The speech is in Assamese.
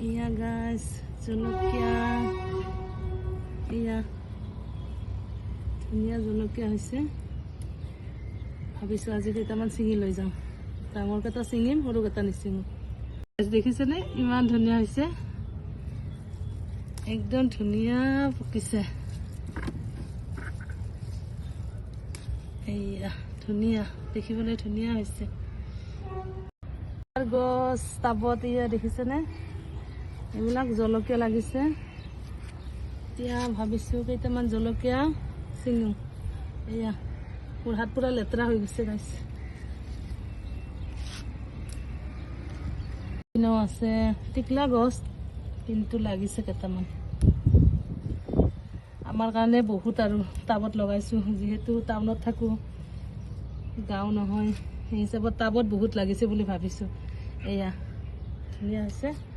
ইয়া গাছ জলকীয়া ইয়া ধুনীয়া জলকীয়া হৈছে ভাবিছোঁ আজি কেইটামান ছিঙি লৈ যাওঁ ডাঙৰ কেইটা ছিঙিম সৰু কেইটা নিছিঙো দেখিছেনে ইমান ধুনীয়া হৈছে একদম ধুনীয়া পকিছে এইয়া ধুনীয়া দেখিবলৈ ধুনীয়া হৈছে গছ টাবত ইয়া দেখিছেনে এইবিলাক জলকীয়া লাগিছে এতিয়া ভাবিছোঁ কেইটামান জলকীয়া ছিঙো এয়া মোৰ হাত পুৰা লেতেৰা হৈ গৈছে গাইছ আছে টিকলা গছ কিন্তু লাগিছে কেইটামান আমাৰ কাৰণে বহুত আৰু টাবত লগাইছোঁ যিহেতু টাউনত থাকোঁ গাঁও নহয় সেই হিচাপত টাবত বহুত লাগিছে বুলি ভাবিছোঁ এয়া ধুনীয়া হৈছে